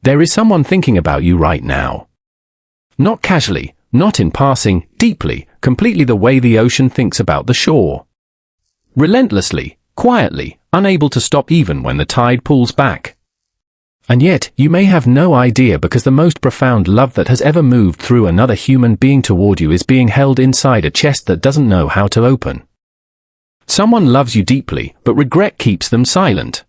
There is someone thinking about you right now. Not casually, not in passing, deeply, completely the way the ocean thinks about the shore. Relentlessly, quietly, unable to stop even when the tide pulls back. And yet, you may have no idea because the most profound love that has ever moved through another human being toward you is being held inside a chest that doesn't know how to open. Someone loves you deeply, but regret keeps them silent.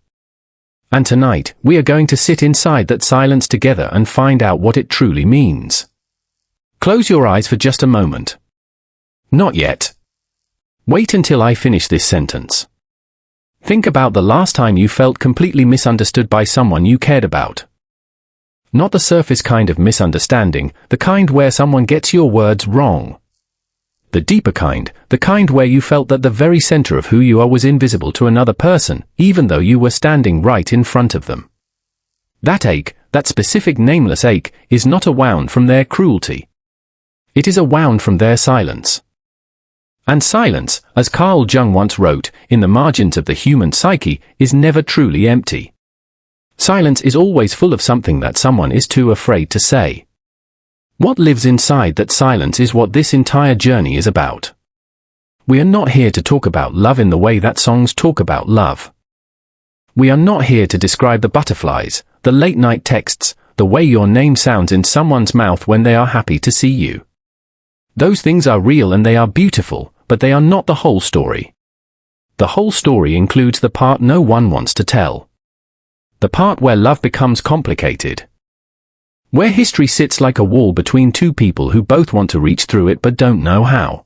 And tonight, we are going to sit inside that silence together and find out what it truly means. Close your eyes for just a moment. Not yet. Wait until I finish this sentence. Think about the last time you felt completely misunderstood by someone you cared about. Not the surface kind of misunderstanding, the kind where someone gets your words wrong. The deeper kind, the kind where you felt that the very center of who you are was invisible to another person, even though you were standing right in front of them. That ache, that specific nameless ache, is not a wound from their cruelty. It is a wound from their silence. And silence, as Carl Jung once wrote, in the margins of the human psyche, is never truly empty. Silence is always full of something that someone is too afraid to say. What lives inside that silence is what this entire journey is about. We are not here to talk about love in the way that songs talk about love. We are not here to describe the butterflies, the late-night texts, the way your name sounds in someone's mouth when they are happy to see you. Those things are real and they are beautiful, but they are not the whole story. The whole story includes the part no one wants to tell. The part where love becomes complicated. Where history sits like a wall between two people who both want to reach through it but don't know how.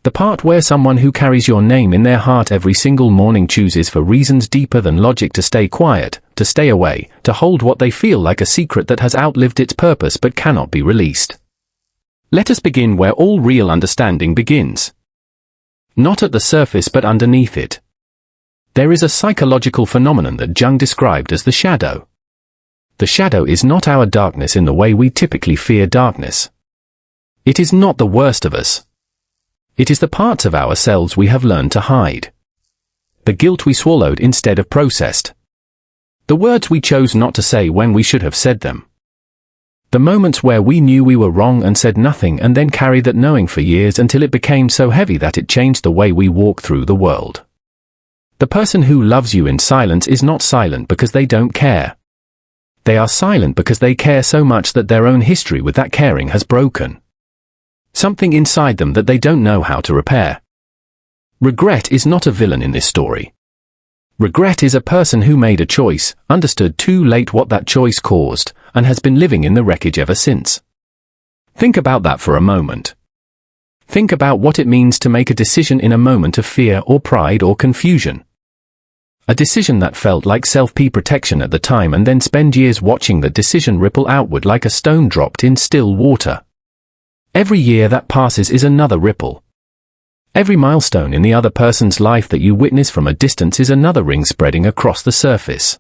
The part where someone who carries your name in their heart every single morning chooses for reasons deeper than logic to stay quiet, to stay away, to hold what they feel like a secret that has outlived its purpose but cannot be released. Let us begin where all real understanding begins. Not at the surface but underneath it. There is a psychological phenomenon that Jung described as the shadow. The shadow is not our darkness in the way we typically fear darkness. It is not the worst of us. It is the parts of ourselves we have learned to hide. The guilt we swallowed instead of processed. The words we chose not to say when we should have said them. The moments where we knew we were wrong and said nothing and then carried that knowing for years until it became so heavy that it changed the way we walk through the world. The person who loves you in silence is not silent because they don't care. They are silent because they care so much that their own history with that caring has broken. Something inside them that they don't know how to repair. Regret is not a villain in this story. Regret is a person who made a choice, understood too late what that choice caused, and has been living in the wreckage ever since. Think about that for a moment. Think about what it means to make a decision in a moment of fear or pride or confusion. A decision that felt like self-protection at the time and then spend years watching that decision ripple outward like a stone dropped in still water. Every year that passes is another ripple. Every milestone in the other person's life that you witness from a distance is another ring spreading across the surface.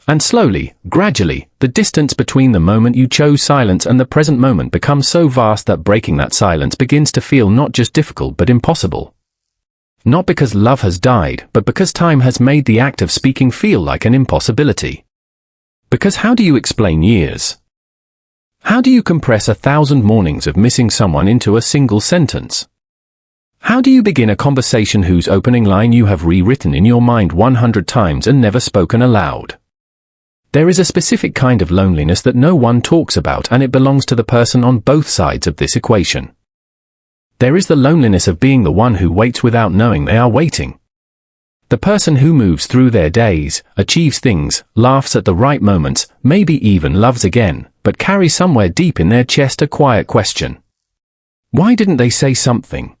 And slowly, gradually, the distance between the moment you chose silence and the present moment becomes so vast that breaking that silence begins to feel not just difficult but impossible. Not because love has died, but because time has made the act of speaking feel like an impossibility. Because how do you explain years? How do you compress 1,000 mornings of missing someone into a single sentence? How do you begin a conversation whose opening line you have rewritten in your mind 100 times and never spoken aloud? There is a specific kind of loneliness that no one talks about, and it belongs to the person on both sides of this equation. There is the loneliness of being the one who waits without knowing they are waiting. The person who moves through their days, achieves things, laughs at the right moments, maybe even loves again, but carries somewhere deep in their chest a quiet question. Why didn't they say something?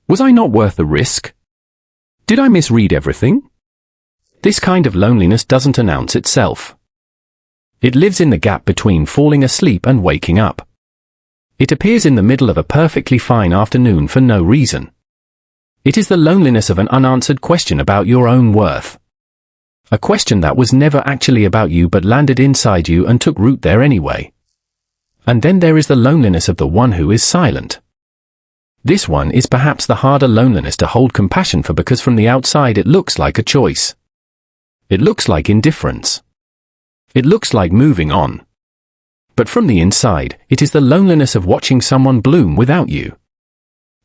Was I not worth the risk? Did I misread everything? This kind of loneliness doesn't announce itself. It lives in the gap between falling asleep and waking up. It appears in the middle of a perfectly fine afternoon for no reason. It is the loneliness of an unanswered question about your own worth. A question that was never actually about you but landed inside you and took root there anyway. And then there is the loneliness of the one who is silent. This one is perhaps the harder loneliness to hold compassion for because from the outside it looks like a choice. It looks like indifference. It looks like moving on. But from the inside, it is the loneliness of watching someone bloom without you.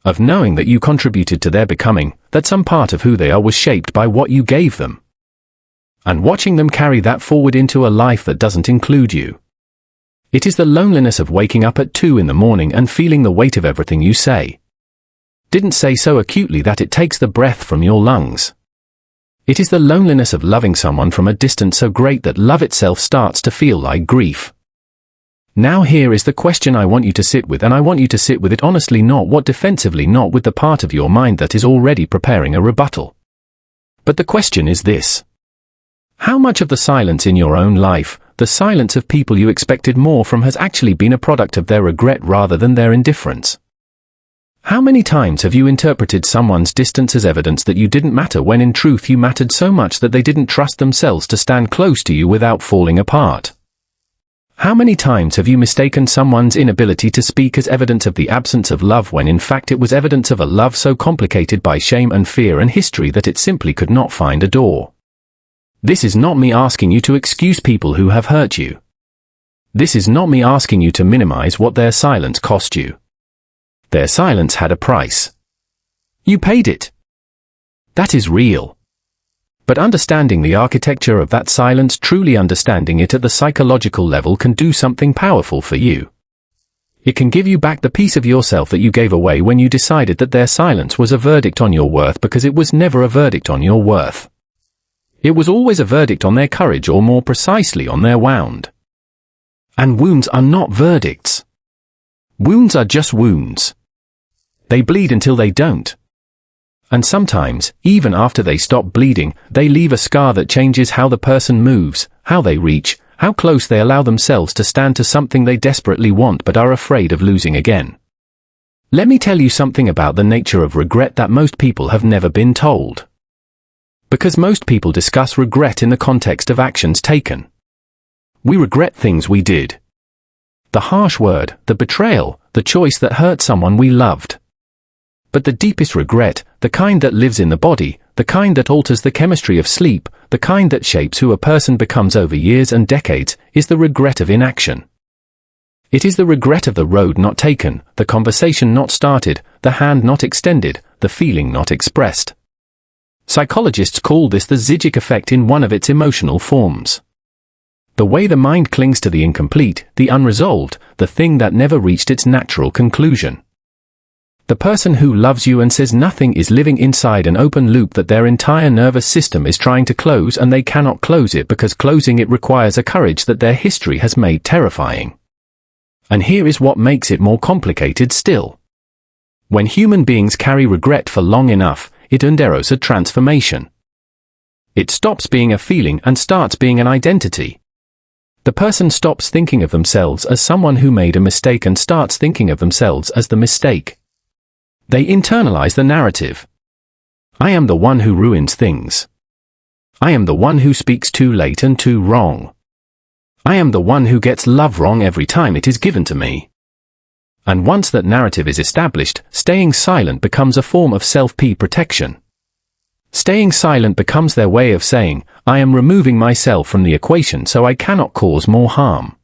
Of knowing that you contributed to their becoming, that some part of who they are was shaped by what you gave them. And watching them carry that forward into a life that doesn't include you. It is the loneliness of waking up at 2 in the morning and feeling the weight of everything you say. Didn't say so acutely that it takes the breath from your lungs. It is the loneliness of loving someone from a distance so great that love itself starts to feel like grief. Now here is the question I want you to sit with, and I want you to sit with it honestly, not defensively, not with the part of your mind that is already preparing a rebuttal. But the question is this. How much of the silence in your own life, the silence of people you expected more from, has actually been a product of their regret rather than their indifference? How many times have you interpreted someone's distance as evidence that you didn't matter when in truth you mattered so much that they didn't trust themselves to stand close to you without falling apart? How many times have you mistaken someone's inability to speak as evidence of the absence of love when in fact it was evidence of a love so complicated by shame and fear and history that it simply could not find a door? This is not me asking you to excuse people who have hurt you. This is not me asking you to minimize what their silence cost you. Their silence had a price. You paid it. That is real. But understanding the architecture of that silence, truly understanding it at the psychological level, can do something powerful for you. It can give you back the piece of yourself that you gave away when you decided that their silence was a verdict on your worth, because it was never a verdict on your worth. It was always a verdict on their courage, or more precisely on their wound. And wounds are not verdicts. Wounds are just wounds. They bleed until they don't. And sometimes, even after they stop bleeding, they leave a scar that changes how the person moves, how they reach, how close they allow themselves to stand to something they desperately want but are afraid of losing again. Let me tell you something about the nature of regret that most people have never been told. Because most people discuss regret in the context of actions taken. We regret things we did. The harsh word, the betrayal, the choice that hurt someone we loved. But the deepest regret, the kind that lives in the body, the kind that alters the chemistry of sleep, the kind that shapes who a person becomes over years and decades, is the regret of inaction. It is the regret of the road not taken, the conversation not started, the hand not extended, the feeling not expressed. Psychologists call this the Zizek effect in one of its emotional forms. The way the mind clings to the incomplete, the unresolved, the thing that never reached its natural conclusion. The person who loves you and says nothing is living inside an open loop that their entire nervous system is trying to close, and they cannot close it because closing it requires a courage that their history has made terrifying. And here is what makes it more complicated still. When human beings carry regret for long enough, it undergoes a transformation. It stops being a feeling and starts being an identity. The person stops thinking of themselves as someone who made a mistake and starts thinking of themselves as the mistake. They internalize the narrative. I am the one who ruins things. I am the one who speaks too late and too wrong. I am the one who gets love wrong every time it is given to me. And once that narrative is established, staying silent becomes a form of self-protection. Staying silent becomes their way of saying, I am removing myself from the equation so I cannot cause more harm.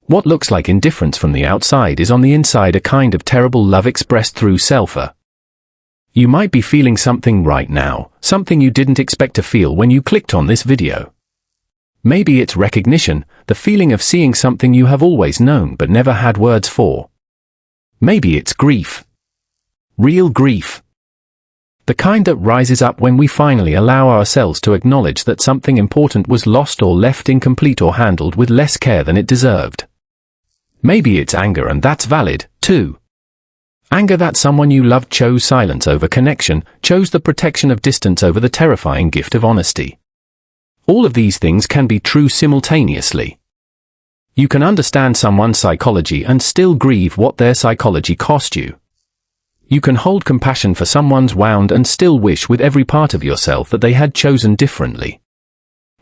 What looks like indifference from the outside is on the inside a kind of terrible love expressed through self-care. You might be feeling something right now, something you didn't expect to feel when you clicked on this video. Maybe it's recognition, the feeling of seeing something you have always known but never had words for. Maybe it's grief. Real grief. The kind that rises up when we finally allow ourselves to acknowledge that something important was lost or left incomplete or handled with less care than it deserved. Maybe it's anger, and that's valid, too. Anger that someone you loved chose silence over connection, chose the protection of distance over the terrifying gift of honesty. All of these things can be true simultaneously. You can understand someone's psychology and still grieve what their psychology cost you. You can hold compassion for someone's wound and still wish with every part of yourself that they had chosen differently.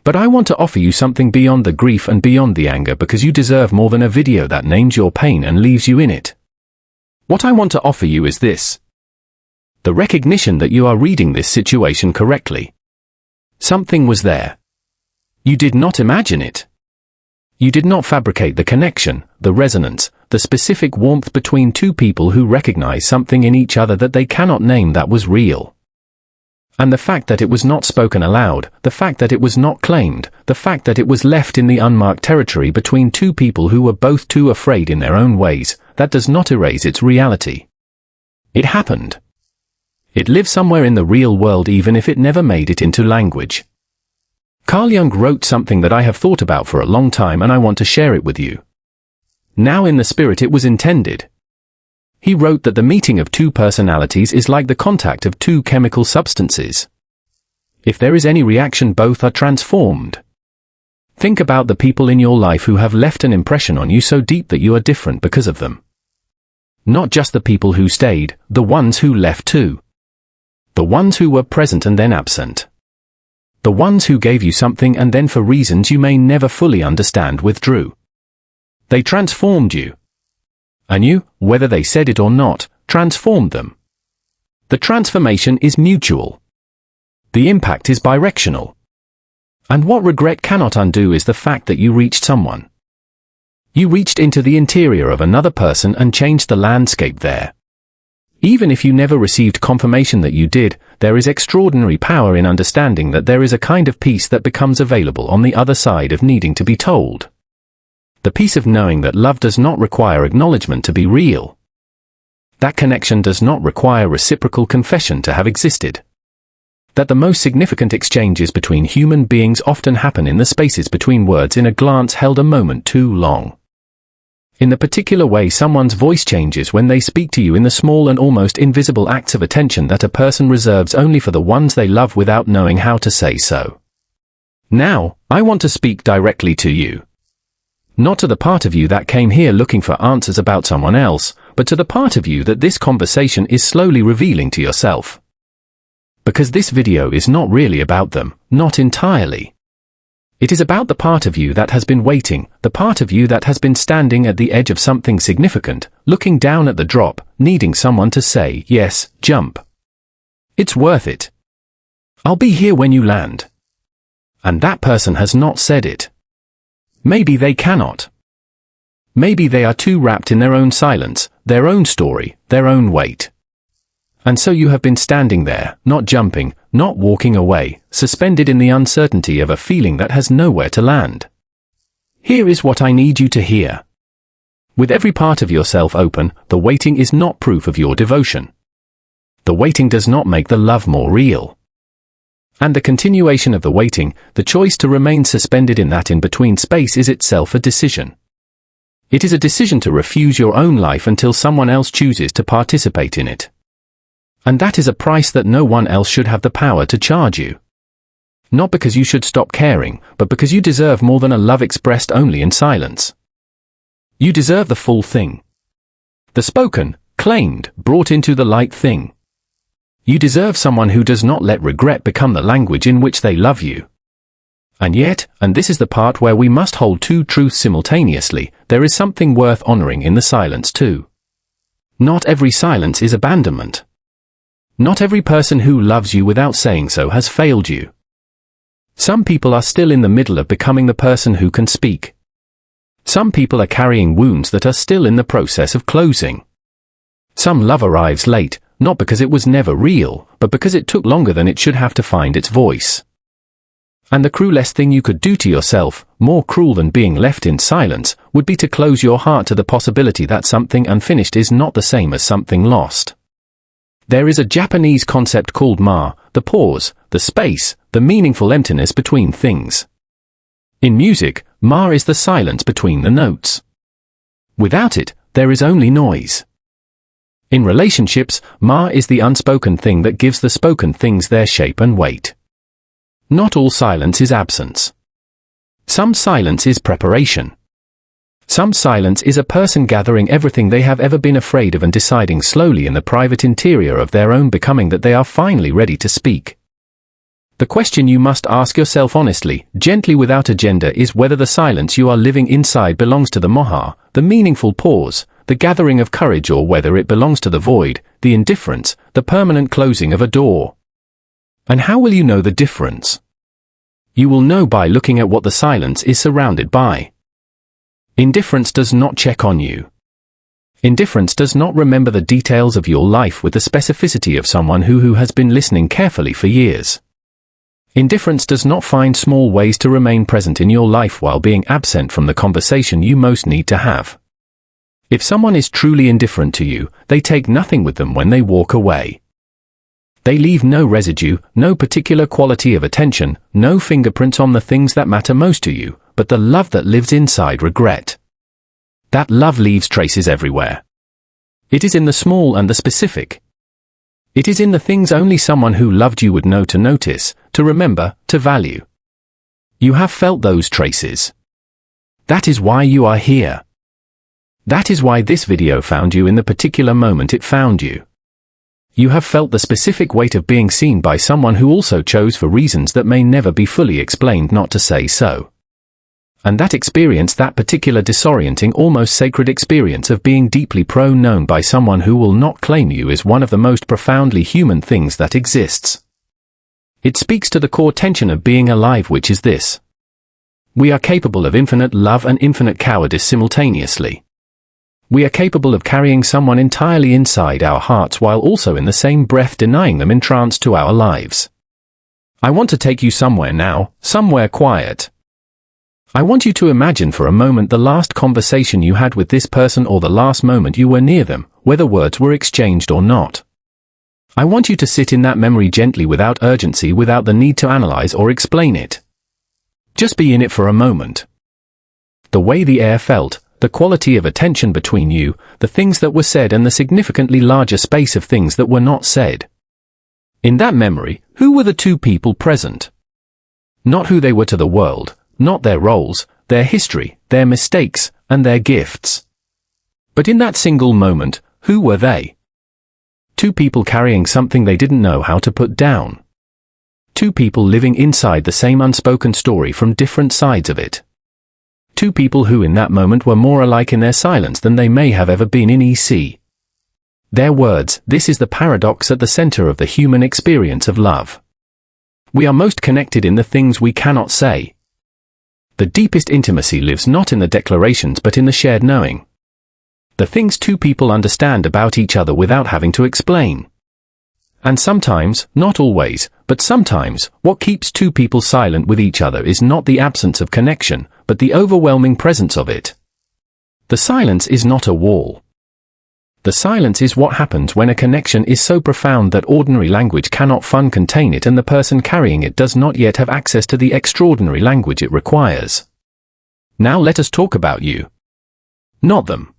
But I want to offer you something beyond the grief and beyond the anger, because you deserve more than a video that names your pain and leaves you in it. What I want to offer you is this. The recognition that you are reading this situation correctly. Something was there. You did not imagine it. You did not fabricate the connection, the resonance, the specific warmth between two people who recognize something in each other that they cannot name that was real. And the fact that it was not spoken aloud, the fact that it was not claimed, the fact that it was left in the unmarked territory between two people who were both too afraid in their own ways, that does not erase its reality. It happened. It lives somewhere in the real world even if it never made it into language. Carl Jung wrote something that I have thought about for a long time and I want to share it with you. Now in the spirit it was intended. He wrote that the meeting of two personalities is like the contact of two chemical substances. If there is any reaction, both are transformed. Think about the people in your life who have left an impression on you so deep that you are different because of them. Not just the people who stayed, the ones who left too. The ones who were present and then absent. The ones who gave you something and then for reasons you may never fully understand withdrew. They transformed you. And you, whether they said it or not, transformed them. The transformation is mutual. The impact is bidirectional. And what regret cannot undo is the fact that you reached someone. You reached into the interior of another person and changed the landscape there. Even if you never received confirmation that you did, there is extraordinary power in understanding that there is a kind of peace that becomes available on the other side of needing to be told. The peace of knowing that love does not require acknowledgement to be real. That connection does not require reciprocal confession to have existed. That the most significant exchanges between human beings often happen in the spaces between words in a glance held a moment too long. In the particular way someone's voice changes when they speak to you, in the small and almost invisible acts of attention that a person reserves only for the ones they love without knowing how to say so. Now, I want to speak directly to you. Not to the part of you that came here looking for answers about someone else, but to the part of you that this conversation is slowly revealing to yourself. Because this video is not really about them, not entirely. It is about the part of you that has been waiting, the part of you that has been standing at the edge of something significant, looking down at the drop, needing someone to say, yes, jump. It's worth it. I'll be here when you land. And that person has not said it. Maybe they cannot. Maybe they are too wrapped in their own silence, their own story, their own weight. And so you have been standing there, not jumping, not walking away, suspended in the uncertainty of a feeling that has nowhere to land. Here is what I need you to hear. With every part of yourself open, the waiting is not proof of your devotion. The waiting does not make the love more real. And the continuation of the waiting, the choice to remain suspended in that in-between space, is itself a decision. It is a decision to refuse your own life until someone else chooses to participate in it. And that is a price that no one else should have the power to charge you. Not because you should stop caring, but because you deserve more than a love expressed only in silence. You deserve the full thing. The spoken, claimed, brought into the light thing. You deserve someone who does not let regret become the language in which they love you. And yet, and this is the part where we must hold two truths simultaneously, there is something worth honoring in the silence too. Not every silence is abandonment. Not every person who loves you without saying so has failed you. Some people are still in the middle of becoming the person who can speak. Some people are carrying wounds that are still in the process of closing. Some love arrives late, not because it was never real, but because it took longer than it should have to find its voice. And the cruelest thing you could do to yourself, more cruel than being left in silence, would be to close your heart to the possibility that something unfinished is not the same as something lost. There is a Japanese concept called ma, the pause, the space, the meaningful emptiness between things. In music, ma is the silence between the notes. Without it, there is only noise. In relationships, ma is the unspoken thing that gives the spoken things their shape and weight. Not all silence is absence. Some silence is preparation. Some silence is a person gathering everything they have ever been afraid of and deciding slowly in the private interior of their own becoming that they are finally ready to speak. The question you must ask yourself honestly, gently without agenda, is whether the silence you are living inside belongs to the moha, the meaningful pause, the gathering of courage, or whether it belongs to the void, the indifference, the permanent closing of a door. And how will you know the difference? You will know by looking at what the silence is surrounded by. Indifference does not check on you. Indifference does not remember the details of your life with the specificity of someone who has been listening carefully for years. Indifference does not find small ways to remain present in your life while being absent from the conversation you most need to have. If someone is truly indifferent to you, they take nothing with them when they walk away. They leave no residue, no particular quality of attention, no fingerprints on the things that matter most to you, but the love that lives inside regret. That love leaves traces everywhere. It is in the small and the specific. It is in the things only someone who loved you would know to notice, to remember, to value. You have felt those traces. That is why you are here. That is why this video found you in the particular moment it found you. You have felt the specific weight of being seen by someone who also chose for reasons that may never be fully explained not to say so. And that experience, that particular disorienting, almost sacred experience of being deeply known by someone who will not claim you, is one of the most profoundly human things that exists. It speaks to the core tension of being alive, which is this: we are capable of infinite love and infinite cowardice simultaneously. We are capable of carrying someone entirely inside our hearts while also in the same breath denying them entrance to our lives. I want to take you somewhere now, somewhere quiet. I want you to imagine for a moment the last conversation you had with this person, or the last moment you were near them, whether words were exchanged or not. I want you to sit in that memory gently, without urgency, without the need to analyze or explain it. Just be in it for a moment. The way the air felt, the quality of attention between you, the things that were said, and the significantly larger space of things that were not said. In that memory, who were the two people present? Not who they were to the world, not their roles, their history, their mistakes, and their gifts. But in that single moment, who were they? Two people carrying something they didn't know how to put down. Two people living inside the same unspoken story from different sides of it. Two people who in that moment were more alike in their silence than they may have ever been in EC. Their words. This is the paradox at the center of the human experience of love. We are most connected in the things we cannot say. The deepest intimacy lives not in the declarations but in the shared knowing. The things two people understand about each other without having to explain. And sometimes, not always, but sometimes, what keeps two people silent with each other is not the absence of connection, but the overwhelming presence of it. The silence is not a wall. The silence is what happens when a connection is so profound that ordinary language cannot contain it, and the person carrying it does not yet have access to the extraordinary language it requires. Now let us talk about you. Not them.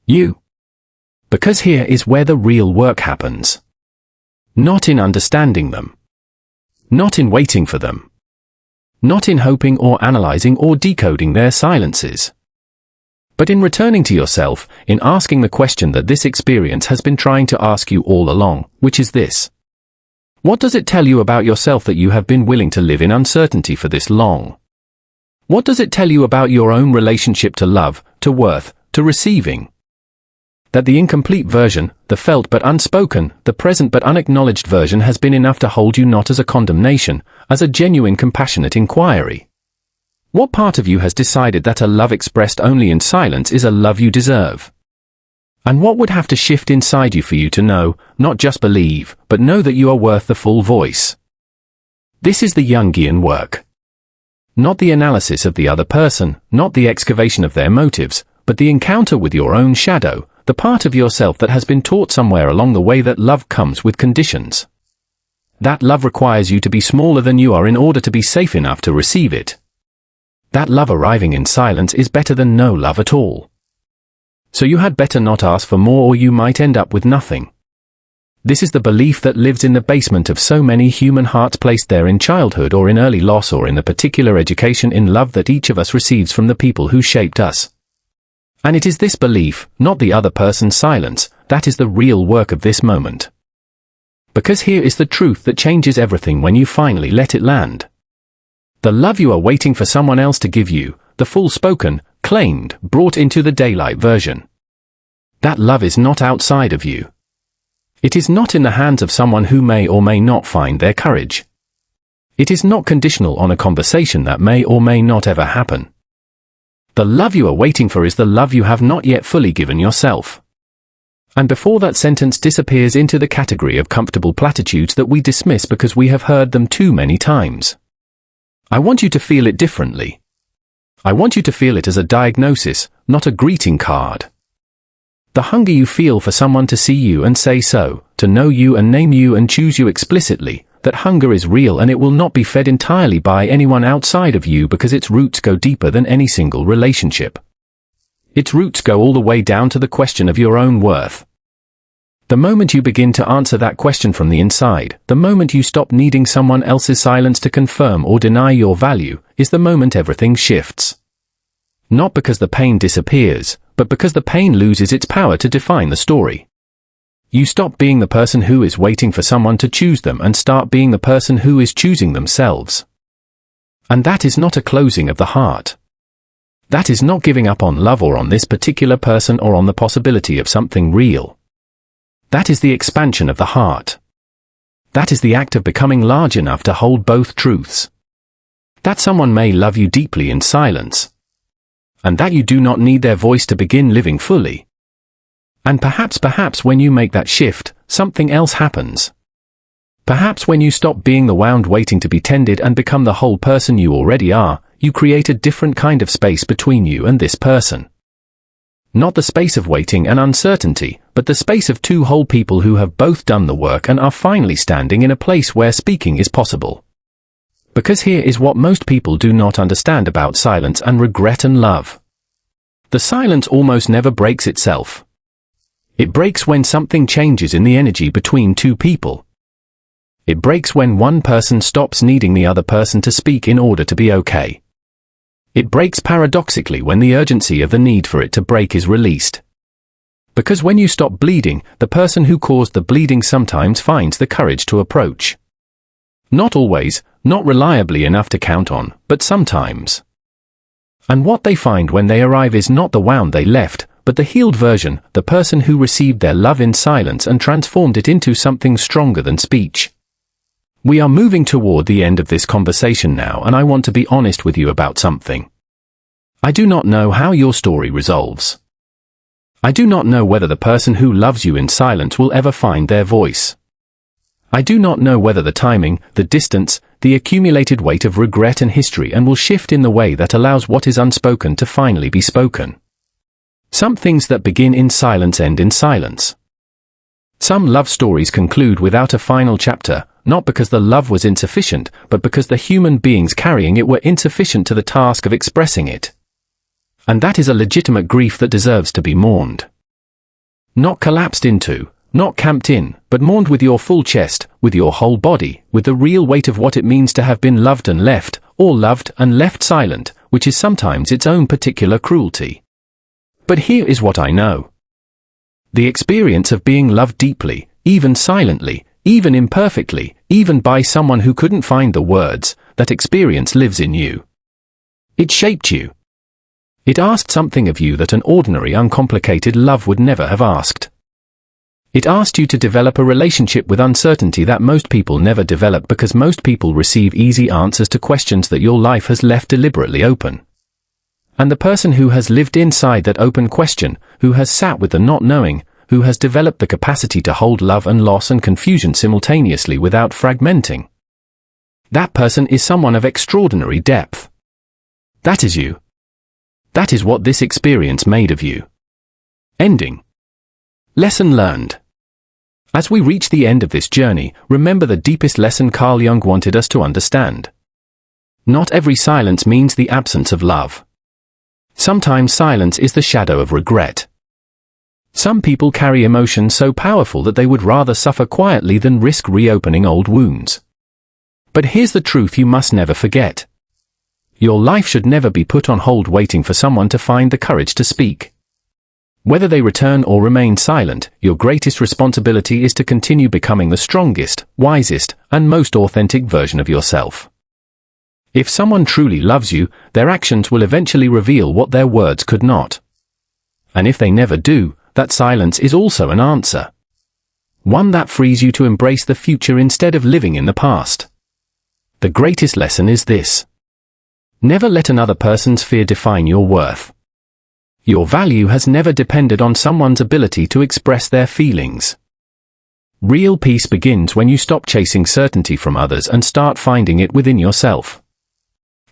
You. Because here is where the real work happens. Not in understanding them. Not in waiting for them. Not in hoping or analyzing or decoding their silences. But in returning to yourself, in asking the question that this experience has been trying to ask you all along, which is this: what does it tell you about yourself that you have been willing to live in uncertainty for this long? What does it tell you about your own relationship to love, to worth, to receiving? That the incomplete version, the felt but unspoken, the present but unacknowledged version has been enough to hold you not as a condemnation, as a genuine compassionate inquiry. What part of you has decided that a love expressed only in silence is a love you deserve? And what would have to shift inside you for you to know, not just believe, but know that you are worth the full voice? This is the Jungian work. Not the analysis of the other person, not the excavation of their motives, but the encounter with your own shadow, the part of yourself that has been taught somewhere along the way that love comes with conditions. That love requires you to be smaller than you are in order to be safe enough to receive it. That love arriving in silence is better than no love at all. So you had better not ask for more, or you might end up with nothing. This is the belief that lives in the basement of so many human hearts, placed there in childhood or in early loss or in the particular education in love that each of us receives from the people who shaped us. And it is this belief, not the other person's silence, that is the real work of this moment. Because here is the truth that changes everything when you finally let it land. The love you are waiting for someone else to give you, the full spoken, claimed, brought into the daylight version. That love is not outside of you. It is not in the hands of someone who may or may not find their courage. It is not conditional on a conversation that may or may not ever happen. The love you are waiting for is the love you have not yet fully given yourself. And before that sentence disappears into the category of comfortable platitudes that we dismiss because we have heard them too many times, I want you to feel it differently. I want you to feel it as a diagnosis, not a greeting card. The hunger you feel for someone to see you and say so, to know you and name you and choose you explicitly, that hunger is real and it will not be fed entirely by anyone outside of you because its roots go deeper than any single relationship. Its roots go all the way down to the question of your own worth. The moment you begin to answer that question from the inside, the moment you stop needing someone else's silence to confirm or deny your value, is the moment everything shifts. Not because the pain disappears, but because the pain loses its power to define the story. You stop being the person who is waiting for someone to choose them and start being the person who is choosing themselves. And that is not a closing of the heart. That is not giving up on love or on this particular person or on the possibility of something real. That is the expansion of the heart. That is the act of becoming large enough to hold both truths. That someone may love you deeply in silence, and that you do not need their voice to begin living fully. And perhaps when you make that shift, something else happens. Perhaps when you stop being the wound waiting to be tended and become the whole person you already are, you create a different kind of space between you and this person. Not the space of waiting and uncertainty, but the space of two whole people who have both done the work and are finally standing in a place where speaking is possible. Because here is what most people do not understand about silence and regret and love. The silence almost never breaks itself. It breaks when something changes in the energy between two people. It breaks when one person stops needing the other person to speak in order to be okay. It breaks paradoxically when the urgency of the need for it to break is released. Because when you stop bleeding, the person who caused the bleeding sometimes finds the courage to approach. Not always, not reliably enough to count on, but sometimes. And what they find when they arrive is not the wound they left, but the healed version, the person who received their love in silence and transformed it into something stronger than speech. We are moving toward the end of this conversation now, and I want to be honest with you about something. I do not know how your story resolves. I do not know whether the person who loves you in silence will ever find their voice. I do not know whether the timing, the distance, the accumulated weight of regret and history and will shift in the way that allows what is unspoken to finally be spoken. Some things that begin in silence end in silence. Some love stories conclude without a final chapter, not because the love was insufficient, but because the human beings carrying it were insufficient to the task of expressing it. And that is a legitimate grief that deserves to be mourned. Not collapsed into, not camped in, but mourned with your full chest, with your whole body, with the real weight of what it means to have been loved and left, or loved and left silent, which is sometimes its own particular cruelty. But here is what I know. The experience of being loved deeply, even silently, even imperfectly, even by someone who couldn't find the words, that experience lives in you. It shaped you. It asked something of you that an ordinary, uncomplicated love would never have asked. It asked you to develop a relationship with uncertainty that most people never develop because most people receive easy answers to questions that your life has left deliberately open. And the person who has lived inside that open question, who has sat with the not knowing, who has developed the capacity to hold love and loss and confusion simultaneously without fragmenting. That person is someone of extraordinary depth. That is you. That is what this experience made of you. Ending. Lesson learned. As we reach the end of this journey, remember the deepest lesson Carl Jung wanted us to understand. Not every silence means the absence of love. Sometimes silence is the shadow of regret. Some people carry emotions so powerful that they would rather suffer quietly than risk reopening old wounds. But here's the truth you must never forget. Your life should never be put on hold waiting for someone to find the courage to speak. Whether they return or remain silent, your greatest responsibility is to continue becoming the strongest, wisest, and most authentic version of yourself. If someone truly loves you, their actions will eventually reveal what their words could not. And if they never do, that silence is also an answer. One that frees you to embrace the future instead of living in the past. The greatest lesson is this. Never let another person's fear define your worth. Your value has never depended on someone's ability to express their feelings. Real peace begins when you stop chasing certainty from others and start finding it within yourself.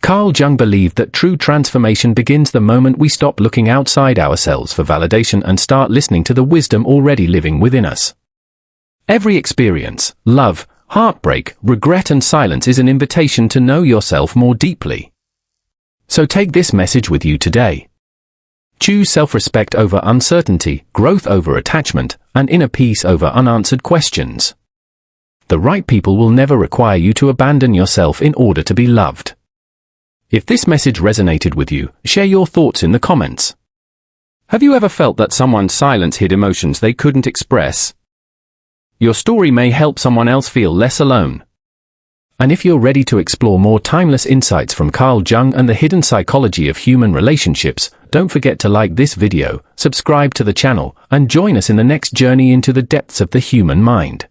Carl Jung believed that true transformation begins the moment we stop looking outside ourselves for validation and start listening to the wisdom already living within us. Every experience, love, heartbreak, regret and silence is an invitation to know yourself more deeply. So take this message with you today. Choose self-respect over uncertainty, growth over attachment, and inner peace over unanswered questions. The right people will never require you to abandon yourself in order to be loved. If this message resonated with you, share your thoughts in the comments. Have you ever felt that someone's silence hid emotions they couldn't express? Your story may help someone else feel less alone. And if you're ready to explore more timeless insights from Carl Jung and the hidden psychology of human relationships, don't forget to like this video, subscribe to the channel, and join us in the next journey into the depths of the human mind.